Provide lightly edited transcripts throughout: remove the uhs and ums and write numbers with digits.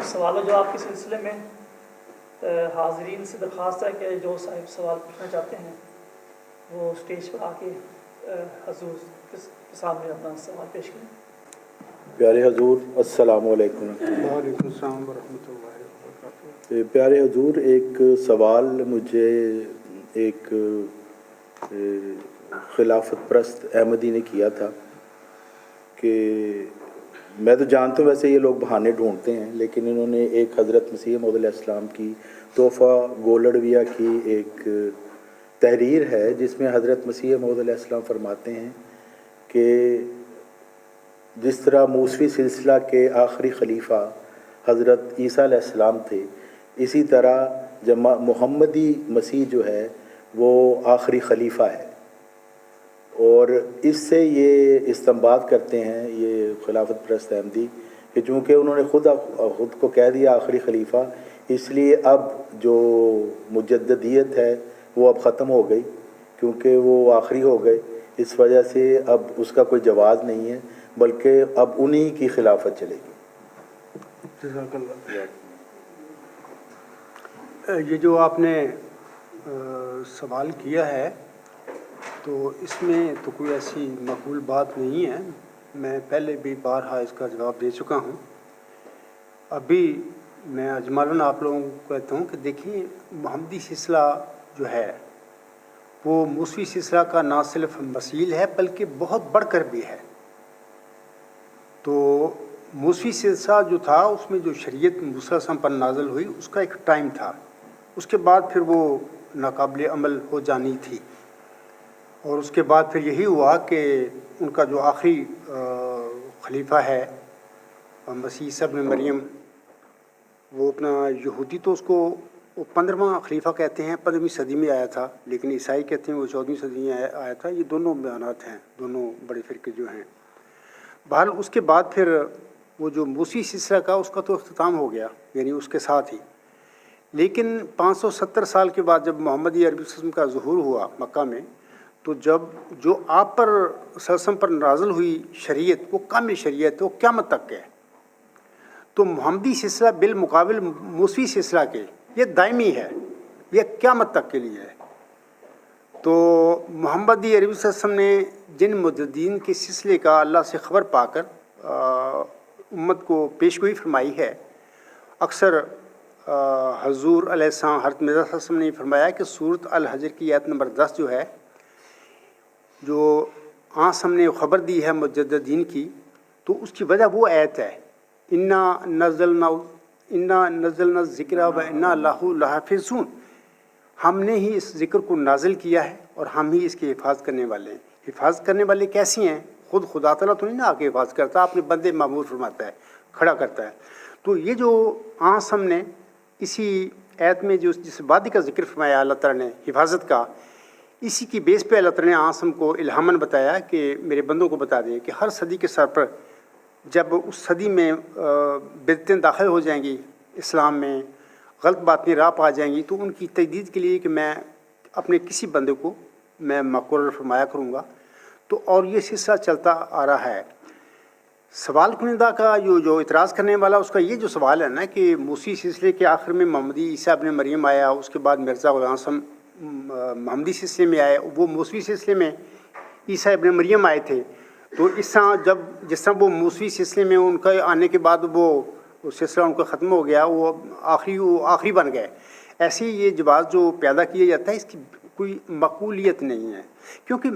سوال و جواب کے سلسلے میں حاضرین سے درخواست ہے کہ جو صاحب سوال پوچھنا چاہتے ہیں وہ اسٹیج پر آ کے حضور کے سامنے اپنا سوال پیش کریں۔ پیارے حضور السلام علیکم۔ وعلیکم السلام ورحمۃ اللہ وبرکاتہ۔ پیارے حضور، ایک سوال مجھے ایک خلافت پرست احمدی نے کیا تھا کہ میں تو جانتا ہوں ویسے یہ لوگ بہانے ڈھونڈتے ہیں، لیکن انہوں نے ایک حضرت مسیح موعود علیہ السلام کی تحفہ گولڑویہ کی ایک تحریر ہے جس میں حضرت مسیح موعود علیہ السلام فرماتے ہیں کہ جس طرح موسوی سلسلہ کے آخری خلیفہ حضرت عیسیٰ علیہ السلام تھے، اسی طرح محمدی مسیح جو ہے وہ آخری خلیفہ ہے، اور اس سے یہ استنباط کرتے ہیں یہ خلافت پرست احمدی کہ چونکہ انہوں نے خود کو کہہ دیا آخری خلیفہ، اس لیے اب جو مجددیت ہے وہ اب ختم ہو گئی، کیونکہ وہ آخری ہو گئے، اس وجہ سے اب اس کا کوئی جواز نہیں ہے، بلکہ اب انہی کی خلافت چلے گی۔ جزاک اللہ۔ یہ جو آپ نے سوال کیا ہے تو اس میں تو کوئی ایسی مقبول بات نہیں ہے، میں پہلے بھی بارہا اس کا جواب دے چکا ہوں۔ ابھی میں اجمالاً آپ لوگوں کو کہتا ہوں کہ دیکھیں، محمدی سلسلہ جو ہے وہ موسوی سلسلہ کا نہ صرف مثیل ہے بلکہ بہت بڑھ کر بھی ہے۔ تو موسوی سلسلہ جو تھا اس میں جو شریعت موسیٰ علیہ السلام پر نازل ہوئی اس کا ایک ٹائم تھا، اس کے بعد پھر وہ ناقابل عمل ہو جانی تھی، اور اس کے بعد پھر یہی ہوا کہ ان کا جو آخری خلیفہ ہے مسیح عیسیٰ ابن مریم، وہ اپنا یہودی تو اس کو 15واں خلیفہ کہتے ہیں، 15ویں صدی میں آیا تھا، لیکن عیسائی کہتے ہیں وہ 14ویں صدی میں آیا تھا۔ یہ دونوں بیانات ہیں، دونوں بڑے فرقے جو ہیں۔ بہرحال اس کے بعد پھر وہ جو موسوی سلسلہ کا اس کا تو اختتام ہو گیا، یعنی اس کے ساتھ ہی، لیکن 570 سال کے بعد جب محمدی عربی سسٹم کا ظہور ہوا مکہ میں، تو جب جو آپ پر صلی اللہ علیہ وسلم پر نازل ہوئی شریعت وہ کامل شریعت وہ قیامت تک ہے، تو محمدی سلسلہ بالمقابل موسوی سلسلہ کے یہ دائمی ہے، یہ قیامت تک کے لیے ہے۔ تو محمدی عربی صلی اللہ علیہ وسلم نے جن مجددین کے سلسلے کا اللہ سے خبر پا کر امت کو پیشگوئی فرمائی ہے، اکثر حضور علیہ السلام حضرت مرزا صلی اللہ علیہ وسلم نے فرمایا کہ سورۃ الحجر کی آیت نمبر 10 جو ہے، جو ہم نے خبر دی ہے مجددین کی، تو اس کی وجہ وہ آیت ہے، انا نزلنا الذکر و انا لہ لحافظون، ہم نے ہی اس ذکر کو نازل کیا ہے اور ہم ہی اس کی حفاظت کرنے والے ہیں۔ حفاظت کرنے والے کیسی ہیں؟ خود خدا تعالیٰ تو نہیں نا آ کے حفاظت کرتا، اپنے بندے معمور فرماتا ہے، کھڑا کرتا ہے۔ تو یہ جو ہم نے اسی آیت میں جو جس وادی کا ذکر فرمایا اللہ تعالیٰ نے حفاظت کا، اسی کی بیس پہ اللہ تعالیٰ نے آسم کو الہاماً بتایا کہ میرے بندوں کو بتا دیں کہ ہر صدی کے سر پر جب اس صدی میں بدعتیں داخل ہو جائیں گی اسلام میں، غلط باتیں راہ پا جائیں گی، تو ان کی تجدید کے لیے کہ میں اپنے کسی بندے کو میں مقرر فرمایا کروں گا۔ تو اور یہ سلسلہ چلتا آ رہا ہے۔ سوال کنندہ کا جو اعتراض کرنے والا اس کا یہ جو سوال ہے نا کہ موسوی سلسلے کے آخر میں محمدی عیسیٰ ابن مریم آیا، اس کے بعد مرزا غلام حسن محمدی سلسلے میں آئے، وہ موسوی سلسلے میں عیسیٰ ابن مریم آئے تھے، تو اس طرح جس طرح وہ موسوی سلسلے میں ان کا آنے کے بعد وہ سلسلہ ان کا ختم ہو گیا، وہ آخری بن گئے، ایسے ہی یہ جواز جو پیدا کیا جاتا ہے اس کی کوئی مقبولیت نہیں ہے، کیونکہ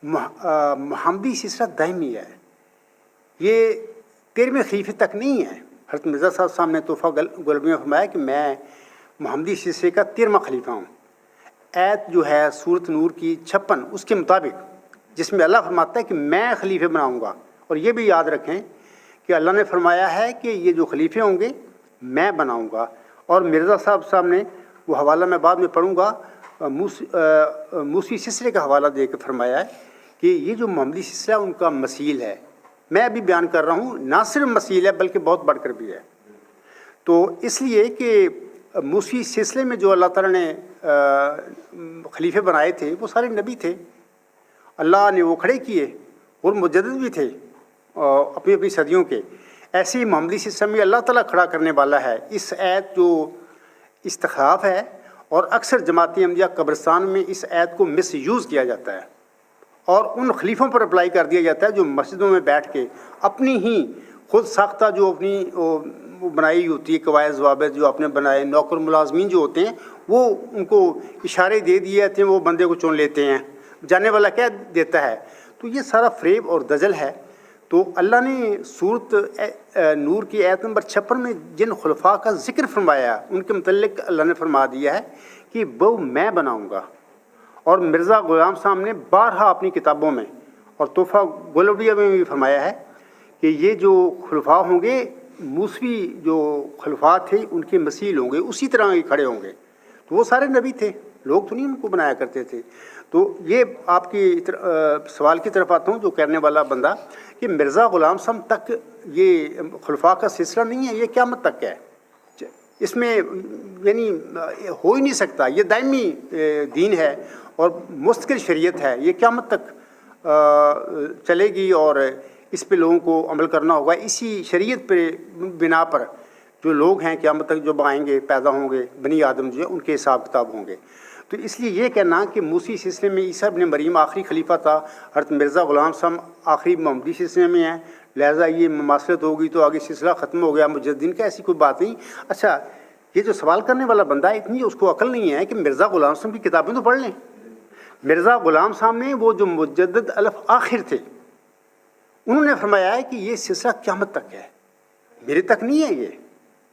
محمدی سلسلہ دائمی ہے، یہ 13ویں خلیفے تک نہیں ہے۔ حضرت مرزا صاحب نے تحفہ گولڑوی میں فرمایا کہ میں محمدی سلسلے کا 13واں خلیفہ ہوں۔ آیت جو ہے سورۃ نور کی 56 اس کے مطابق، جس میں اللہ فرماتا ہے کہ میں خلیفے بناؤں گا، اور یہ بھی یاد رکھیں کہ اللہ نے فرمایا ہے کہ یہ جو خلیفے ہوں گے میں بناؤں گا، اور مرزا صاحب نے وہ حوالہ میں بعد میں پڑھوں گا، موسوی سلسلے کا حوالہ دے کے فرمایا ہے کہ یہ جو محمدی سلسلہ ان کا مثیل ہے، میں ابھی بیان کر رہا ہوں، نہ صرف مثیل ہے بلکہ بہت بڑھ کر بھی ہے۔ تو اس لیے کہ موسوی سلسلے میں جو اللہ تعالیٰ نے خلیفے بنائے تھے وہ سارے نبی تھے، اللہ نے وہ کھڑے کیے، اور مجدد بھی تھے اپنی اپنی صدیوں کے۔ ایسی محمدی سسٹم میں اللہ تعالیٰ کھڑا کرنے والا ہے. اس آیت جو استخفاف ہے اور اکثر جماعت احمدیہ قبرستان میں اس آیت کو مس یوز کیا جاتا ہے اور ان خلیفوں پر اپلائی کر دیا جاتا ہے جو مسجدوں میں بیٹھ کے اپنی ہی خود ساختہ جو اپنی وہ بنائی ہوتی ہے قواعد ضوابط جو اپنے بنائے نوکر ملازمین جو ہوتے ہیں وہ ان کو اشارے دے دیے جاتے ہیں, وہ بندے کو چن لیتے ہیں, جانے والا کہہ دیتا ہے. تو یہ سارا فریب اور دجل ہے. تو اللہ نے سورت نور کی آیت نمبر 56 میں جن خلفاء کا ذکر فرمایا ان کے متعلق اللہ نے فرما دیا ہے کہ وہ میں بناؤں گا. اور مرزا غلام صاحب نے بارہا اپنی کتابوں میں اور تحفہ گولڈیہ میں بھی فرمایا ہے کہ یہ جو خلفاء ہوں گے موسوی جو خلفاء تھے ان کے مثیل ہوں گے, اسی طرح یہ کھڑے ہوں گے. تو وہ سارے نبی تھے, لوگ تو نہیں ان کو بنایا کرتے تھے. تو یہ آپ کی سوال کی طرف آتا ہوں جو کرنے والا بندہ کہ مرزا غلام صاحب تک یہ خلفاء کا سلسلہ نہیں ہے, یہ قیامت تک ہے. اس میں یعنی ہو ہی نہیں سکتا, یہ دائمی دین ہے اور مستقل شریعت ہے, یہ قیامت تک چلے گی اور اس پہ لوگوں کو عمل کرنا ہوگا. اسی شریعت پہ بنا پر جو لوگ ہیں قیامت تک جو آئیں گے پیدا ہوں گے بنی آدم جو ہے ان کے حساب کتاب ہوں گے. تو اس لیے یہ کہنا کہ موسی سلسلے میں عیسیٰ ابن مریم آخری خلیفہ تھا, حضرت مرزا غلام صاحب آخری محمدی سلسلے میں ہیں, لہٰذا یہ مماثلت ہوگی تو آگے سلسلہ ختم ہو گیا مجددین کا, ایسی کوئی بات نہیں. اچھا یہ جو سوال کرنے والا بندہ ہے اتنی اس کو عقل نہیں ہے کہ مرزا غلام صاحب کی کتابیں تو پڑھ لیں. مرزا غلام صاحب نے وہ جو مجدد الف آخر تھے انہوں نے فرمایا ہے کہ یہ سلسلہ قیامت تک ہے, میرے تک نہیں ہے یہ.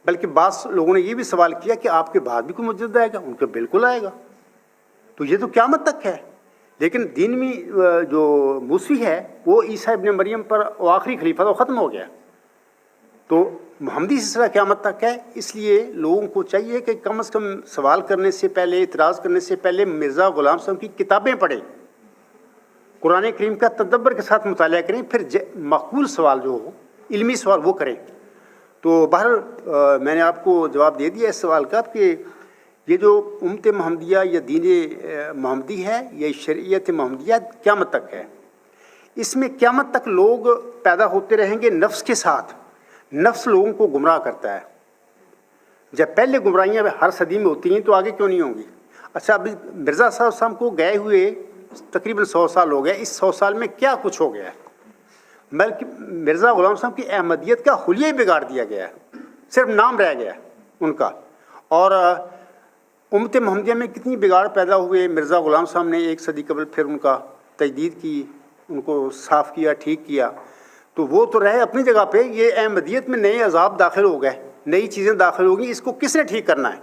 بلکہ بعض لوگوں نے یہ بھی سوال کیا کہ آپ کے بعد بھی کوئی مجدد آئے گا, ان کا بالکل آئے گا. تو یہ تو قیامت تک ہے. لیکن دین میں جو موسوی ہے وہ عیسیٰ ابن مریم پر وہ آخری خلیفہ تو ختم ہو گیا. تو محمدی سلسلہ قیامت تک ہے. اس لیے لوگوں کو چاہیے کہ کم از کم سوال کرنے سے پہلے, اعتراض کرنے سے پہلے مرزا غلام صاحب کی کتابیں پڑھیں, قرآن کریم کا تدبر کے ساتھ مطالعہ کریں, پھر معقول سوال جو ہو علمی سوال وہ کریں. تو بہر میں نے آپ کو جواب دے دیا اس سوال کا کہ یہ جو امت محمدیہ یا دین محمدی ہے یا شریعت محمدیہ قیامت تک ہے. اس میں قیامت تک لوگ پیدا ہوتے رہیں گے نفس کے ساتھ. نفس لوگوں کو گمراہ کرتا ہے. جب پہلے گمراہیاں ہر صدی میں ہوتی ہیں تو آگے کیوں نہیں ہوں گی. اچھا ابھی مرزا صاحب کو گئے ہوئے تقریباً 100 سال ہو گئے. اس 100 سال میں کیا کچھ ہو گیا ہے؟ بلکہ مرزا غلام صاحب کی احمدیت کا حلیہ ہی بگاڑ دیا گیا ہے, صرف نام رہ گیا ان کا. اور امت محمدیہ میں کتنی بگاڑ پیدا ہوئے. مرزا غلام صاحب نے 1 صدی قبل پھر ان کا تجدید کی, ان کو صاف کیا, ٹھیک کیا. تو وہ تو رہے اپنی جگہ پہ, یہ احمدیت میں نئے عذاب داخل ہو گئے, نئی چیزیں داخل ہو گئی. اس کو کس نے ٹھیک کرنا ہے؟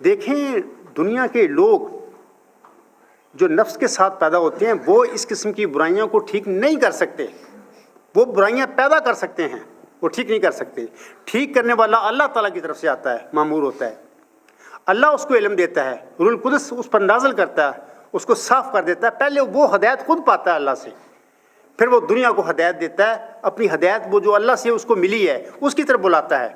دیکھیں دنیا کے لوگ جو نفس کے ساتھ پیدا ہوتے ہیں وہ اس قسم کی برائیوں کو ٹھیک نہیں کر سکتے. وہ برائیاں پیدا کر سکتے ہیں, وہ ٹھیک نہیں کر سکتے. ٹھیک کرنے والا اللہ تعالیٰ کی طرف سے آتا ہے, مامور ہوتا ہے. اللہ اس کو علم دیتا ہے, روح القدس اس پر نازل کرتا ہے, اس کو صاف کر دیتا ہے. پہلے وہ ہدایت خود پاتا ہے اللہ سے, پھر وہ دنیا کو ہدایت دیتا ہے. اپنی ہدایت وہ جو اللہ سے اس کو ملی ہے اس کی طرف بلاتا ہے.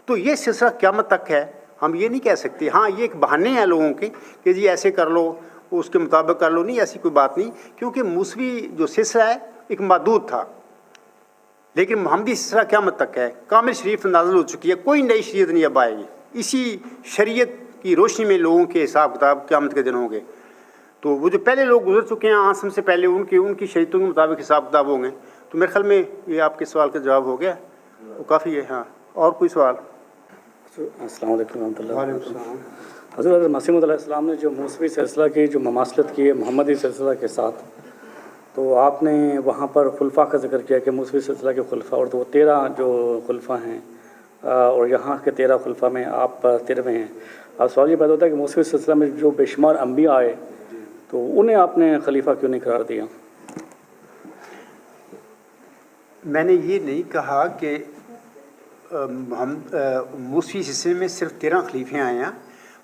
تو یہ سلسلہ قیامت تک ہے. ہم یہ نہیں کہہ سکتے ہاں یہ ایک بہانے ہیں لوگوں کے کہ جی ایسے کر لو, اس کے مطابق کر لو. نہیں, ایسی کوئی بات نہیں, کیونکہ موسوی جو سلسلہ ہے ایک محدود تھا. لیکن محمدی سلسلہ قیامت تک ہے. کامل شریف نازل ہو چکی ہے, کوئی نئی شریعت نہیں اب آئے گی. اسی شریعت کی روشنی میں لوگوں کے حساب کتاب قیامت کے دن ہوں گے. تو وہ جو پہلے لوگ گزر چکے ہیں آسم سے پہلے, ان کی شریعتوں کے مطابق حساب کتاب ہوں گے. تو میرے خیال میں یہ آپ کے سوال کا جواب ہو گیا, وہ کافی ہے. ہاں اور کوئی سوال؟ السلام علیکم ورحمۃ اللہ. وعلیکم السلام. حضرت مسیح علیہ السلام نے جو موسوی سلسلہ کی جو مماثلت کی ہے محمدی سلسلہ کے ساتھ, تو آپ نے وہاں پر خلفاء کا ذکر کیا کہ موسوی سلسلہ کے خلفاء, اور تو وہ 13 جو خلفاء ہیں اور یہاں کے 13 خلفاء میں آپ 13ویں ہیں. اب سوال یہ پیدا ہوتا ہے کہ موسوی سلسلہ میں جو بے شمار انبیاء آئے تو انہیں آپ نے خلیفہ کیوں نہیں قرار دیا؟ میں نے یہ نہیں کہا کہ ہم موسوی سلسلے میں صرف 13 خلیفے آئے ہیں,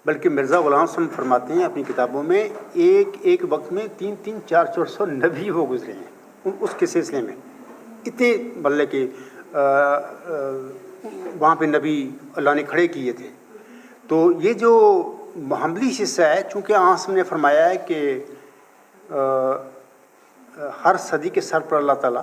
بلکہ مرزا غلام صاحب فرماتے ہیں اپنی کتابوں میں ایک وقت میں 300 400 نبی وہ گزرے ہیں اس کے سلسلے میں. اتنے بلے کہ وہاں پہ نبی اللہ نے کھڑے کیے تھے. تو یہ جو محمدی سلسلہ ہے, چونکہ آسم نے فرمایا ہے کہ ہر صدی کے سر پر اللہ تعالیٰ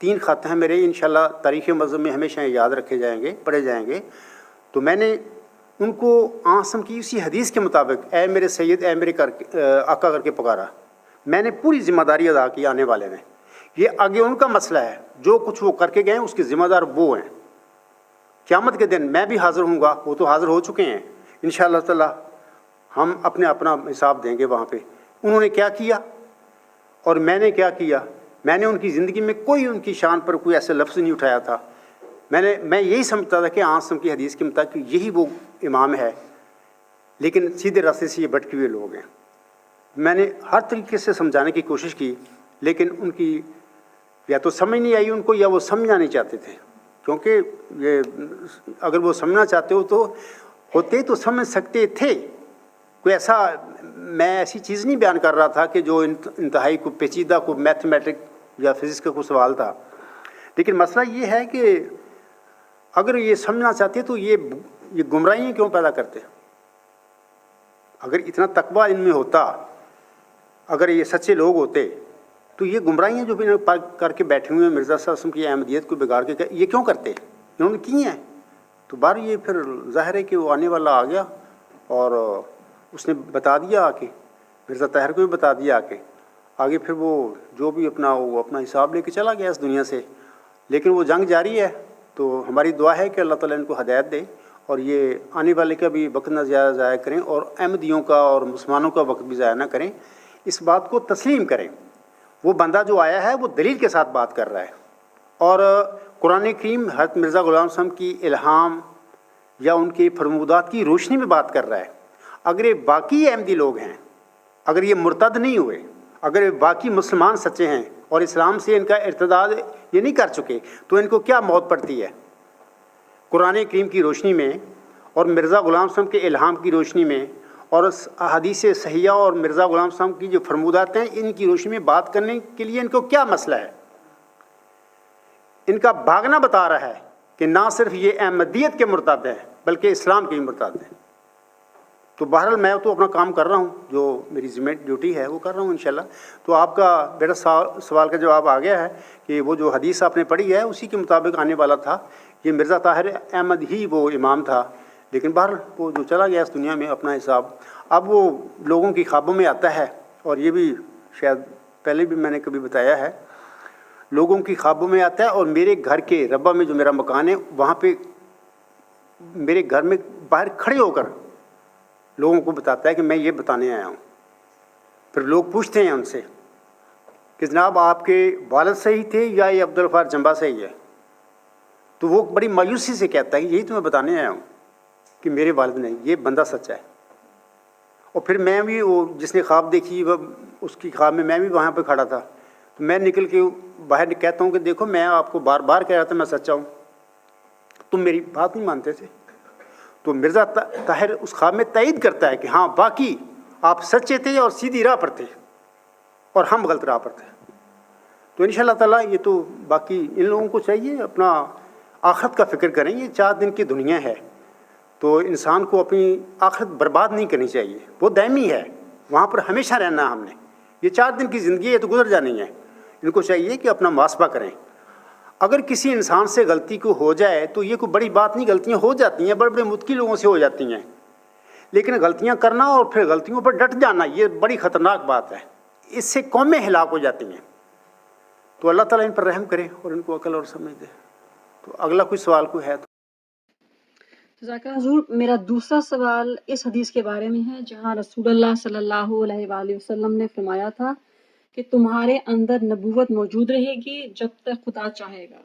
3 خط ہیں میرے، انشاءاللہ تاریخ مذہب میں ہمیشہ یاد رکھے جائیں گے، پڑھے جائیں گے. تو میں نے ان کو آسم کی اسی حدیث کے مطابق اے میرے سید، اے میرے آقا کر کے پکارا. میں نے پوری ذمہ داری ادا کی آنے والے میں. یہ آگے ان کا مسئلہ ہے، جو کچھ وہ کر کے گئے اس کے ذمہ دار وہ ہیں. قیامت کے دن میں بھی حاضر ہوں گا، وہ تو حاضر ہو چکے ہیں. انشاءاللہ تعالی ہم اپنا حساب دیں گے وہاں پہ. انہوں نے کیا کیا اور میں نے کیا کیا. میں نے ان کی زندگی میں کوئی ان کی شان پر کوئی ایسا لفظ نہیں اٹھایا تھا. میں یہی سمجھتا تھا کہ آسم کی حدیث کے مطابق یہی وہ امام ہے، لیکن سیدھے راستے سے یہ بھٹکے ہوئے لوگ ہیں. میں نے ہر طریقے سے سمجھانے کی کوشش کی، لیکن ان کی یا تو سمجھ نہیں آئی ان کو، یا وہ سمجھنا نہیں چاہتے تھے. کیونکہ یہ اگر وہ سمجھنا چاہتے ہوتے تو سمجھ سکتے تھے. کوئی ایسا میں ایسی چیز نہیں بیان کر رہا تھا کہ جو انتہائی کو پیچیدہ کو میتھمیٹک یا فزکس کا کوئی سوال تھا. لیکن مسئلہ یہ ہے کہ اگر یہ سمجھنا چاہتے تو یہ گمراہیاں کیوں پیدا کرتے. اگر اتنا تقویٰ ان میں ہوتا، اگر یہ سچے لوگ ہوتے، تو یہ گمراہیاں جو بھی کر کے بیٹھے ہوئے ہیں مرزا صاحب وسلم کی احمدیت کو بگاڑ کے، یہ کیوں کرتے؟ انہوں نے کی ہیں. تو بار یہ پھر ظاہر ہے کہ وہ آنے والا آ گیا اور اس نے بتا دیا آ کے، مرزا طاہر کو بھی بتا دیا آ کے. آگے پھر وہ جو بھی اپنا حساب لے کے چلا گیا اس دنیا سے. لیکن وہ جنگ جاری ہے. تو ہماری دعا ہے کہ اللہ تعالیٰ ان کو ہدایت دے اور یہ آنے والے کا بھی وقت نہ ضائع کریں اور احمدیوں کا اور مسلمانوں کا وقت بھی ضائع نہ کریں. اس بات کو تسلیم کریں. وہ بندہ جو آیا ہے وہ دلیل کے ساتھ بات کر رہا ہے اور قرآن کریم حضرت مرزا غلام صاحب کی الہام یا ان کے فرمودات کی روشنی میں بات کر رہا ہے. اگر یہ باقی احمدی لوگ ہیں، اگر یہ مرتد نہیں ہوئے، اگر یہ باقی مسلمان سچے ہیں اور اسلام سے ان کا ارتداد یہ نہیں کر چکے، تو ان کو کیا موت پڑتی ہے؟ قرآن کریم کی روشنی میں اور مرزا غلام صاحب کے الہام کی روشنی میں اور احادیث صحیحہ اور مرزا غلام صاحب کی جو فرمودات ہیں ان کی روشنی میں بات کرنے کے لیے ان کو کیا مسئلہ ہے؟ ان کا بھاگنا بتا رہا ہے کہ نہ صرف یہ احمدیت کے مرتد ہیں بلکہ اسلام کے بھی مرتد ہیں. تو بہرحال میں تو اپنا کام کر رہا ہوں، جو میری ذمہ ڈیوٹی ہے وہ کر رہا ہوں انشاءاللہ. تو آپ کا بیٹا سوال کا جواب آ گیا ہے کہ وہ جو حدیث آپ نے پڑھی ہے اسی کے مطابق آنے والا تھا. یہ مرزا طاہر احمد ہی وہ امام تھا، لیکن بہرحال وہ جو چلا گیا اس دنیا میں اپنا حساب. اب وہ لوگوں کی خوابوں میں آتا ہے، اور یہ بھی شاید پہلے بھی میں نے کبھی بتایا ہے، لوگوں کی خوابوں میں آتا ہے. اور میرے گھر کے ربہ میں جو میرا مکان ہے وہاں پہ میرے گھر میں باہر کھڑے ہو کر لوگوں کو بتاتا ہے کہ میں یہ بتانے آیا ہوں. پھر لوگ پوچھتے ہیں ان سے کہ جناب آپ کے والد صحیح تھے یا یہ عبدالغفار جمبا صحیح ہے؟ تو وہ بڑی مایوسی سے کہتا ہے کہ یہی تو میں بتانے آیا ہوں کہ میرے والد نہیں، یہ بندہ سچا ہے. اور پھر میں بھی وہ جس نے خواب دیکھی اس کی خواب میں میں بھی وہاں پہ کھڑا تھا. تو میں نکل کے باہر کہتا ہوں کہ دیکھو میں آپ کو بار بار کہہ رہا تھا میں سچا ہوں، تم میری بات نہیں مانتے تھے. تو مرزا طاہر اس خواب میں تائید کرتا ہے کہ ہاں باقی آپ سچے تھے اور سیدھی راہ پر تھے اور ہم غلط راہ پر تھے. تو انشاءاللہ تعالیٰ یہ تو باقی ان لوگوں کو چاہیے اپنا آخرت کا فکر کریں. یہ 4 دن کی دنیا ہے تو انسان کو اپنی آخرت برباد نہیں کرنی چاہیے. وہ دائمی ہے، وہاں پر ہمیشہ رہنا ہم نے. یہ 4 دن کی زندگی ہے تو گزر جانی ہے. ان کو چاہیے کہ اپنا محاسبہ کریں. اگر کسی انسان سے غلطی کو ہو جائے تو یہ کوئی بڑی بات نہیں، غلطیاں ہو جاتی ہیں، بڑے بڑے متقی لوگوں سے ہو جاتی ہیں. لیکن غلطیاں کرنا اور پھر غلطیوں پر ڈٹ جانا یہ بڑی خطرناک بات ہے. اس سے قومیں ہلاک ہو جاتی ہیں. تو اللہ تعالیٰ ان پر رحم کرے اور ان کو عقل اور سمجھ دے. تو اگلا کوئی سوال کوئی ہے تو جزاک اللہ حضور. میرا دوسرا سوال اس حدیث کے بارے میں ہے جہاں رسول اللہ صلی اللہ علیہ وآلہ وسلم نے فرمایا تھا کہ تمہارے اندر نبوت موجود رہے گی جب تک خدا چاہے گا،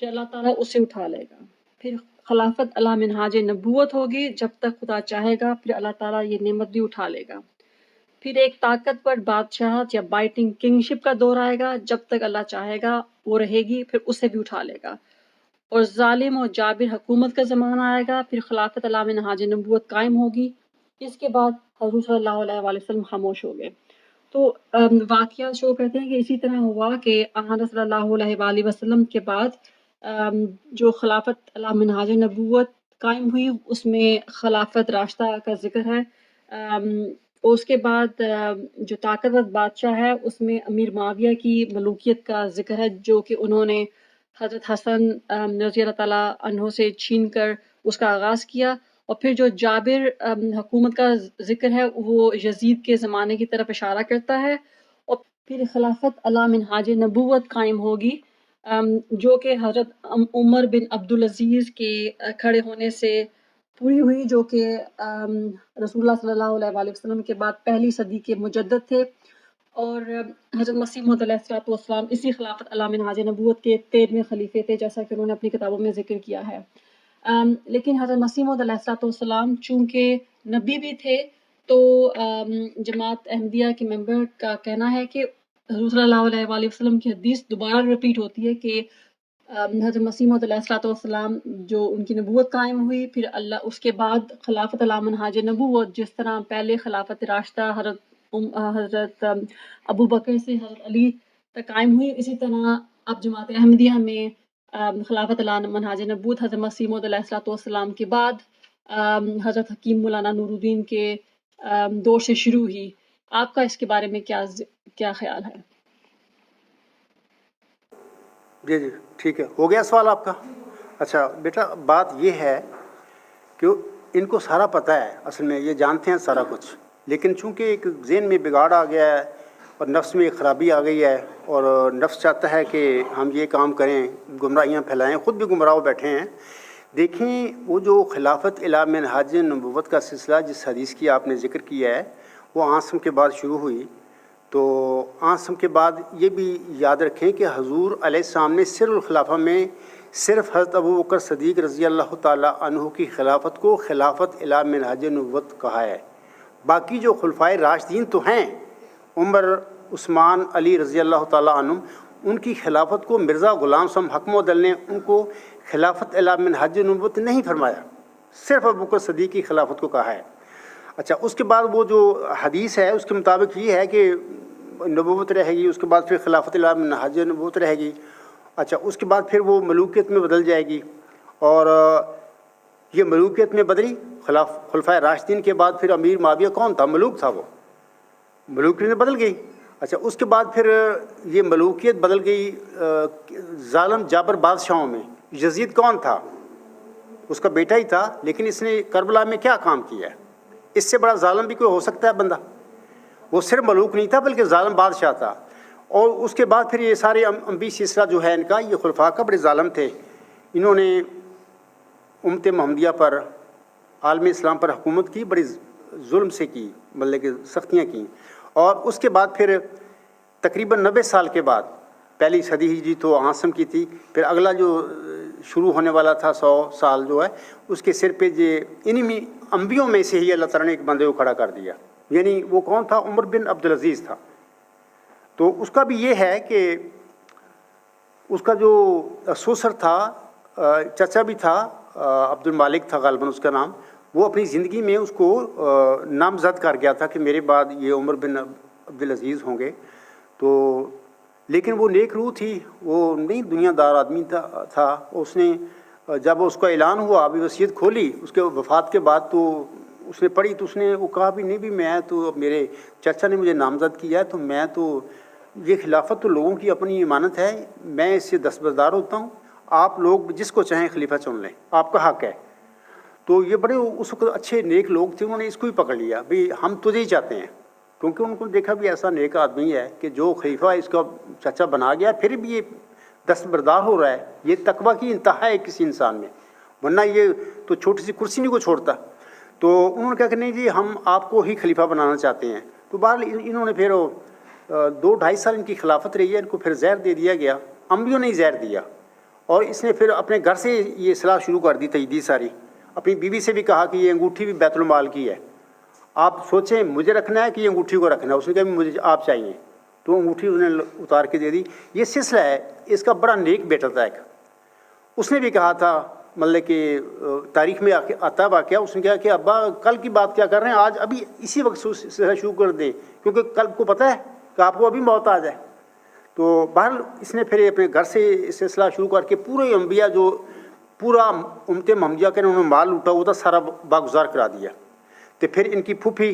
پھر اللہ تعالیٰ اسے اٹھا لے گا. پھر خلافت علی منہاج نبوت ہوگی جب تک خدا چاہے گا، پھر اللہ تعالیٰ یہ نعمت بھی اٹھا لے گا. پھر ایک طاقتور بادشاہت یا بائٹنگ کنگشپ کا دور آئے گا، جب تک اللہ چاہے گا وہ رہے گی، پھر اسے بھی اٹھا لے گا. اور ظالم اور جابر حکومت کا زمانہ آئے گا، پھر خلافت علی منہاج نبوت قائم ہوگی. اس کے بعد حضور صلی اللہ علیہ وآلہ وسلم خاموش ہو گئے. تو واقعہ شو کرتے ہیں کہ اسی طرح ہوا کہ حضرت صلی اللہ علیہ وآلہ وسلم کے بعد جو خلافت علی منہاج نبوت قائم ہوئی اس میں خلافت راشدہ کا ذکر ہے. اس کے بعد جو طاقتور بادشاہ ہے اس میں امیر معاویہ کی ملوکیت کا ذکر ہے، جو کہ انہوں نے حضرت حسن رضی اللہ تعالیٰ عنہ سے چھین کر اس کا آغاز کیا، اور پھر جو جابر حکومت کا ذکر ہے وہ یزید کے زمانے کی طرف اشارہ کرتا ہے، اور پھر خلافت علی منہاج نبوت قائم ہوگی، جو کہ حضرت عمر بن عبدالعزیز کے کھڑے ہونے سے پوری ہوئی، جو کہ رسول اللہ صلی اللہ علیہ وآلہ وسلم کے بعد پہلی صدی کے مجدد تھے، اور حضرت مسیح موعود علیہ السلام اسی خلافت علی منہاج نبوت کے 13ویں خلیفے تھے، جیسا کہ انہوں نے اپنی کتابوں میں ذکر کیا ہے۔ لیکن حضرت مسیح موعود علیہ السلام چونکہ نبی بھی تھے، تو جماعت احمدیہ کے ممبر کا کہنا ہے کہ حضور صلی اللہ علیہ وآلہ وسلم کی حدیث دوبارہ رپیٹ ہوتی ہے کہ حضرت مسیح موعود علیہ السلام جو ان کی نبوت قائم ہوئی، پھر اللہ اس کے بعد خلافت علی منہاج نبوت، جس طرح پہلے خلافت راشدہ حضرت ابو بکر سے حضرت علی تک قائم ہوئی، اسی طرح اب جماعت احمدیہ میں خلافت علی منہاج نبوت حضرت مسیح موعود علیہ السلام کے بعد حضرت حکیم مولانا نور الدین کے دور سے شروع ہوئی۔ آپ کا اس کے بارے میں کیا خیال ہے؟ جی جی ٹھیک ہے، ہو گیا سوال آپ کا؟ اچھا بیٹا، بات یہ ہے کہ ان کو سارا پتہ ہے، اصل میں یہ جانتے ہیں سارا کچھ، لیکن چونکہ ایک ذہن میں بگاڑ آ گیا ہے اور نفس میں خرابی آ گئی ہے، اور نفس چاہتا ہے کہ ہم یہ کام کریں، گمراہیاں پھیلائیں، خود بھی گمراہ بیٹھے ہیں۔ دیکھیں، وہ جو خلافت الی منہاج نبوت کا سلسلہ جس حدیث کی آپ نے ذکر کیا ہے، وہ عاصم کے بعد شروع ہوئی، تو عاصم کے بعد یہ بھی یاد رکھیں کہ حضور علیہ السلام نے سر الخلافہ میں صرف حضرت ابو بکر صدیق رضی اللہ تعالیٰ عنہ کی خلافت کو خلافت الی منہاج نبوت کہا ہے۔ باقی جو خلفائے راشدین تو ہیں، عمر، عثمان، علی رضی اللہ تعالیٰ عنہ، ان کی خلافت کو مرزا غلام صاحب حق مودل نے ان کو خلافت الی منہاج نبوت نہیں فرمایا، صرف ابو بکر صدیق کی خلافت کو کہا ہے۔ اچھا، اس کے بعد وہ جو حدیث ہے اس کے مطابق یہ ہے کہ نبوت رہے گی، اس کے بعد پھر خلافت الی منہاج نبوت رہے گی۔ اچھا، اس کے بعد پھر وہ ملوکیت میں بدل جائے گی، اور یہ ملوکیت میں بدلی خلفائے راشدین کے بعد پھر امیر معاویہ کون تھا؟ ملوک تھا، وہ ملوکیت میں بدل گئی۔ اچھا، اس کے بعد پھر یہ ملوکیت بدل گئی ظالم جابر بادشاہوں میں۔ یزید کون تھا؟ اس کا بیٹا ہی تھا، لیکن اس نے کربلا میں کیا کام کیا ہے؟ اس سے بڑا ظالم بھی کوئی ہو سکتا ہے بندہ؟ وہ صرف ملوک نہیں تھا بلکہ ظالم بادشاہ تھا۔ اور اس کے بعد پھر یہ سارے انبی سلسلہ جو ہے ان کا، یہ خلفاء کا بڑے ظالم تھے، انہوں نے امت محمدیہ پر، عالم اسلام پر حکومت کی، بڑی ظلم سے کی، مطلب کہ سختیاں کی۔ اور اس کے بعد پھر تقریباً 90 سال کے بعد، پہلی صدی ہجری تو عاصم کی تھی، پھر اگلا جو شروع ہونے والا تھا 100 سال جو ہے، اس کے سر پہ انہی انبیوں میں سے ہی اللہ تعالیٰ نے ایک بندے کو کھڑا کر دیا، یعنی وہ کون تھا؟ عمر بن عبدالعزیز تھا۔ تو اس کا بھی یہ ہے کہ اس کا جو سسر تھا، چچا بھی تھا، عبد المالک تھا غالباً اس کا نام، وہ اپنی زندگی میں اس کو نامزد کر گیا تھا کہ میرے بعد یہ عمر بن عبدالعزیز ہوں گے۔ تو لیکن وہ نیک روح تھی، وہ نہیں دنیا دار آدمی تھا۔ اس نے جب اس کا اعلان ہوا، ابھی وصیت کھولی اس کے وفات کے بعد، تو اس نے پڑھی، تو اس نے وہ کہا بھی نہیں، بھی میں تو میرے چچا نے مجھے نامزد کیا ہے، تو میں تو یہ خلافت تو لوگوں کی اپنی امانت ہے، میں اس سے دستبردار ہوتا ہوں، آپ لوگ جس کو چاہیں خلیفہ چن لیں، آپ کا حق ہے۔ تو یہ بڑے اس وقت اچھے نیک لوگ تھے، انہوں نے اس کو ہی پکڑ لیا، بھی ہم تجھے ہی چاہتے ہیں، کیونکہ ان کو دیکھا بھی ایسا نیک آدمی ہے کہ جو خلیفہ اس کا چچا بنا گیا پھر بھی یہ دستبردار ہو رہا ہے، یہ تقویٰ کی انتہا ہے کسی انسان میں، ورنہ یہ تو چھوٹی سی کرسی نہیں کو چھوڑتا۔ تو انہوں نے کہا کہ نہیں جی، ہم آپ کو ہی خلیفہ بنانا چاہتے ہیں۔ تو بہرحال انہوں نے پھر 2-2.5 سال ان کی خلافت رہی ہے، ان کو پھر زہر دے دیا گیا، انبیوں نے ہی زہر دیا، اور اس نے پھر اپنے گھر سے یہ اصلاح شروع کر دی، تجدید ساری۔ اپنی بیوی سے بھی کہا کہ یہ انگوٹھی بھی بیت المال کی ہے، آپ سوچیں مجھے رکھنا ہے کہ یہ انگوٹھی کو رکھنا ہے؟ اس نے کہا مجھے آپ چاہیے، تو انگوٹھی انہوں نے اتار کے دے دی۔ یہ سلسلہ ہے، اس کا بڑا نیک بیٹا تھا ایک، اس نے بھی کہا تھا، مطلب کہ تاریخ میں آتا واقعہ، اس نے کہا کہ ابا کل کی بات کیا کر رہے ہیں، آج ابھی اسی وقت سے شروع کر دیں، کیونکہ کل کو پتہ ہے کہ آپ کو ابھی موت آ جائے۔ تو بہرحال اس نے پھر اپنے گھر سے سلسلہ شروع کر کے پورے انبیاء جو پورا امت محمدیہ کا انہوں نے مال لوٹا ہوا تھا، سارا باگزار کرا دیا۔ تو پھر ان کی پھوپھی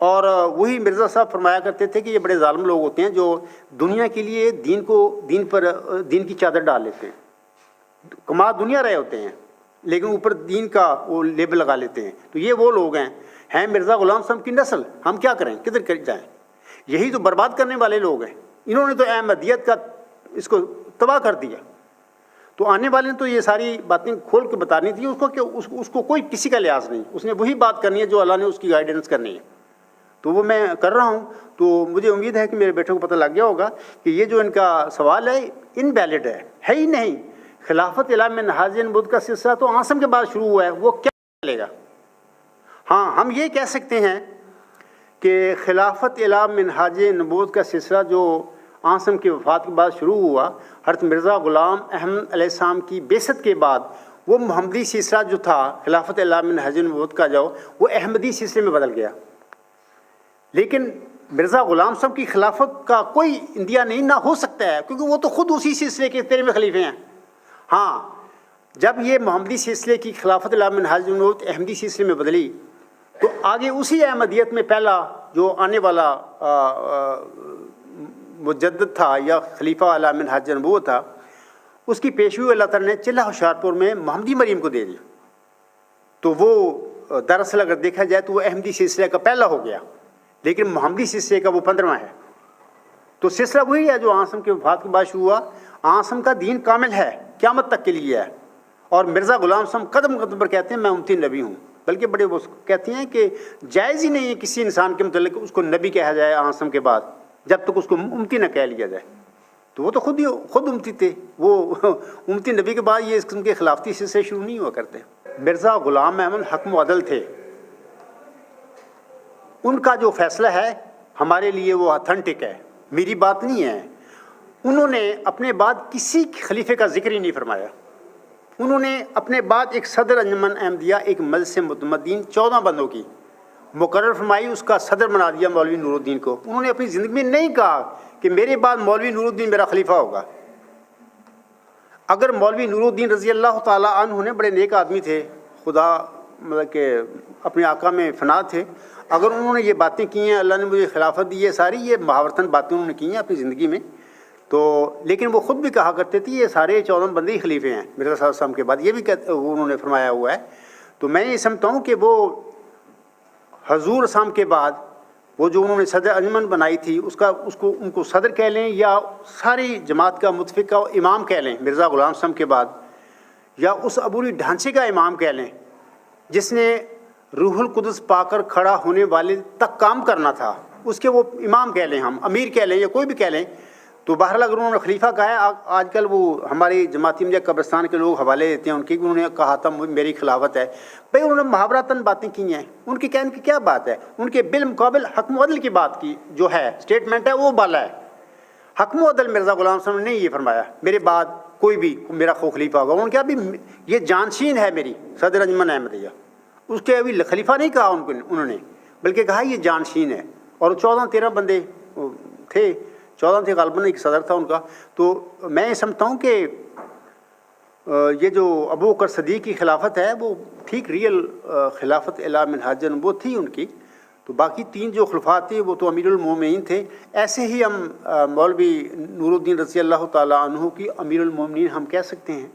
اور وہی مرزا صاحب فرمایا کرتے تھے کہ یہ بڑے ظالم لوگ ہوتے ہیں جو دنیا کے لیے دین کی چادر ڈال لیتے ہیں، کما دنیا رہے ہوتے ہیں لیکن اوپر دین کا وہ لیبل لگا لیتے ہیں. تو یہ وہ لوگ ہیں مرزا غلام صاحب کی نسل. ہم کیا کریں، کدھر جائیں؟ یہی تو برباد کرنے والے لوگ ہیں. انہوں نے تو احمدیت کا اس کو تباہ کر دیا. تو آنے والے نے تو یہ ساری باتیں کھول کے بتانی تھی اس کو کہ اس کو کوئی کسی کا لحاظ نہیں، اس نے وہی بات کرنی ہے جو اللہ نے اس کی گائیڈنس کرنی ہے. تو وہ میں کر رہا ہوں. تو مجھے امید ہے کہ میرے بیٹے کو پتہ لگ گیا ہوگا کہ یہ جو ان کا سوال ہے انویلڈ ہے ہی نہیں. خلافت اعلی منہاج نبوت کا سلسلہ تو عاصم کے بعد شروع ہوا ہے، وہ کیا چلے گا؟ ہاں ہم یہ کہہ سکتے ہیں کہ خلافت اعلی منہاج نبوت کا سلسلہ جو عاصم کی وفات کے بعد شروع ہوا، حضرت مرزا غلام احمد علیہ السلام کی بعثت کے بعد وہ محمدی سلسلہ جو تھا خلافت اعلی منہاج نبوت کا وہ احمدی سلسلے میں بدل گیا. لیکن مرزا غلام صاحب کی خلافت کا کوئی اندیا نہیں نہ ہو سکتا ہے، کیونکہ وہ تو خود اسی سلسلے کے 13ویں خلیفے ہیں. ہاں جب یہ محمدی سلسلے کی خلافت اعلی منہاج نبوت احمدی سلسلے میں بدلی تو آگے اسی احمدیت میں پہلا جو آنے والا مجدد تھا یا خلیفہ اعلی منہاج نبوت تھا، اس کی پیشوی اللہ تعالیٰ نے چلہ ہوشیارپور میں محمدی مریم کو دے دی. تو وہ دراصل اگر دیکھا جائے تو وہ احمدی سلسلے کا پہلا ہو گیا، لیکن محمدی سلسلے کا وہ 15واں ہے. تو سلسلہ وہی ہے جو عاصم کے وفات کے بعد شروع ہوا. عاصم کا دین کامل ہے، قیامت تک کے لیے ہے. اور مرزا غلام صاحب قدم قدم پر کہتے ہیں میں امتی نبی ہوں، بلکہ بڑے وہ کہتے ہیں کہ جائز ہی نہیں ہے کسی انسان کے متعلق اس کو نبی کہا جائے عاصم کے بعد جب تک اس کو امتی نہ کہہ لیا جائے. تو وہ تو خود امتی تھے، وہ امتی نبی کے بعد یہ اس قسم کے خلافتی سلسلے شروع نہیں ہوا کرتے. مرزا غلام احمد حکم و عدل تھے. ان کا جو فیصلہ ہے ہمارے لیے وہ اتھینٹک ہے، میری بات نہیں ہے. انہوں نے اپنے بعد کسی خلیفے کا ذکر ہی نہیں فرمایا. انہوں نے اپنے بعد ایک صدر انجمن احمدیہ، ایک مجلس متمدین 14 بندوں کی مقرر فرمائی، اس کا صدر بنا دیا مولوی نور الدین کو. انہوں نے اپنی زندگی میں نہیں کہا کہ میرے بعد مولوی نور الدین میرا خلیفہ ہوگا. اگر مولوی نور الدین رضی اللہ تعالیٰ عنہ نے بڑے نیک آدمی تھے، خدا مطلب کہ اپنے آقا میں فنا تھے، اگر انہوں نے یہ باتیں کی ہیں اللہ نے مجھے خلافت دی ہے، ساری یہ محاورتاً باتیں انہوں نے کی ہیں اپنی زندگی میں تو، لیکن وہ خود بھی کہا کرتے تھے یہ سارے 14 بندے ہی خلیفے ہیں مرزا صاحب السلام کے بعد، یہ بھی انہوں نے فرمایا ہوا ہے. تو میں یہ سمجھتا ہوں کہ وہ حضور السلام کے بعد وہ جو انہوں نے صدر انجمن بنائی تھی ان کو صدر کہہ لیں یا ساری جماعت کا متفقہ امام کہہ لیں مرزا غلام صاحب کے بعد، یا اس عبوری ڈھانچے کا امام کہہ لیں جس نے روح القدس پا کر کھڑا ہونے والے تک کام کرنا تھا، اس کے وہ امام کہہ لیں، ہم امیر کہہ لیں یا کوئی بھی کہہ لیں. تو بہرحال اگر انہوں نے خلیفہ کہا ہے، آج کل وہ ہماری جماعتی مجھے قبرستان کے لوگ حوالے دیتے ہیں ان کے، انہوں نے کہا تھا میری خلافت ہے. بھائی انہوں نے محاوراتاً باتیں کی ہیں، ان کے کہنے کی کیا بات ہے؟ ان کے بالمقابل حکم و عدل کی بات کی جو ہے اسٹیٹمنٹ ہے وہ بالا ہے. حکم و عدل مرزا غلام صاحب نے یہ فرمایا میرے بعد کوئی بھی میرا خلیفہ ہوگا. انہوں نے کہا ابھی یہ جانشین ہے میری صدر انجمن احمدیہ، اس کے ابھی خلیفہ نہیں کہا انہوں نے، بلکہ کہا یہ جانشین ہے. اور 14-13 بندے تھے، 14 تھے غالباً، ایک صدر تھا ان کا. تو میں یہ سمجھتا ہوں کہ یہ جو ابو بکر صدیق کی خلافت ہے وہ ٹھیک ریئل خلافت اعلی منہاج نبوت تھی ان کی. تو باقی 3 جو خلفات تھے وہ تو امیر المومنین تھے. ایسے ہی ہم مولوی نور الدین رضی اللہ تعالیٰ عنہ کی امیر المومنین ہم کہہ سکتے ہیں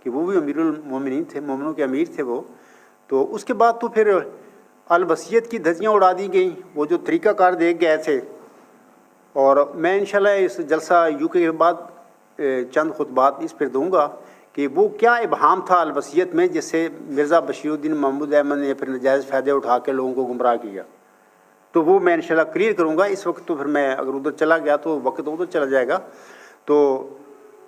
کہ وہ بھی امیر المومنین تھے، مومنوں کے امیر تھے وہ. تو اس کے بعد تو پھر الوصیت کی دھجیاں اڑا دی گئیں، وہ جو طریقہ کار دے گئے تھے. اور میں انشاءاللہ اس جلسہ UK کے بعد چند خطبات اس پر دوں گا کہ وہ کیا ابہام تھا الوصیت میں جس سے مرزا بشیر الدین محمود احمد نے پھر ناجائز فائدے اٹھا کے لوگوں کو گمراہ کیا. تو وہ میں انشاءاللہ کلیئر کروں گا. اس وقت تو پھر میں اگر ادھر چلا گیا تو وقت ادھر چلا جائے گا. تو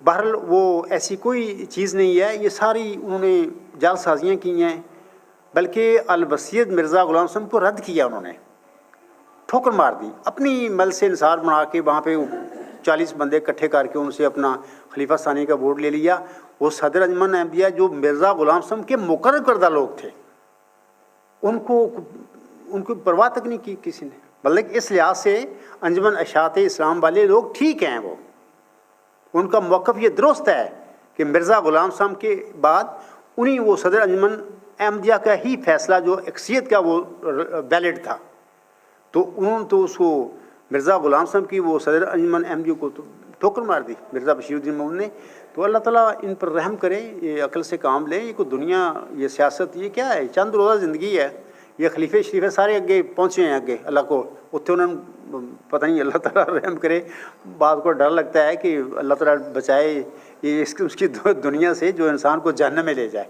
بہرحال وہ ایسی کوئی چیز نہیں ہے، یہ ساری انہوں نے جعل سازیاں کی ہیں. بلکہ الوصیت مرزا غلام صاحب کو رد کیا، انہوں نے ٹھوکر مار دی، اپنی مل سے انصار بنا کے وہاں پہ 40 بندے اکٹھے کر کے ان سے اپنا خلیفہ ثانی کا ووٹ لے لیا. وہ صدر انجمن احمدیہ جو مرزا غلام صاحب کے مقرر کردہ لوگ تھے ان کو پرواہ تک نہیں کی کسی نے. بلکہ اس لحاظ سے انجمن اشاعت اسلام والے لوگ ٹھیک ہیں، وہ ان کا موقف یہ درست ہے کہ مرزا غلام صاحب کے بعد انہیں وہ صدر انجمن احمدیہ کا ہی فیصلہ جو اکثریت کا وہ ویلڈ تھا. تو انہوں نے تو اس کو مرزا غلام صاحب کی وہ صدر انجمن احمدیہ کو تو ٹھوکر مار دی مرزا بشیر الدین محمود نے. تو اللہ تعالیٰ ان پر رحم کرے, یہ عقل سے کام لیں. یہ کوئی دنیا, یہ سیاست, یہ کیا ہے؟ چند روزہ زندگی ہے. یہ خلیفے شریفے سارے اگے پہنچے ہیں اگے اللہ کو, اتنے انہوں نے پتہ نہیں, اللہ تعالیٰ رحم کرے. بعض کو ڈر لگتا ہے کہ اللہ تعالیٰ بچائے یہ اس کی دنیا سے جو انسان کو جہنم میں لے جائے.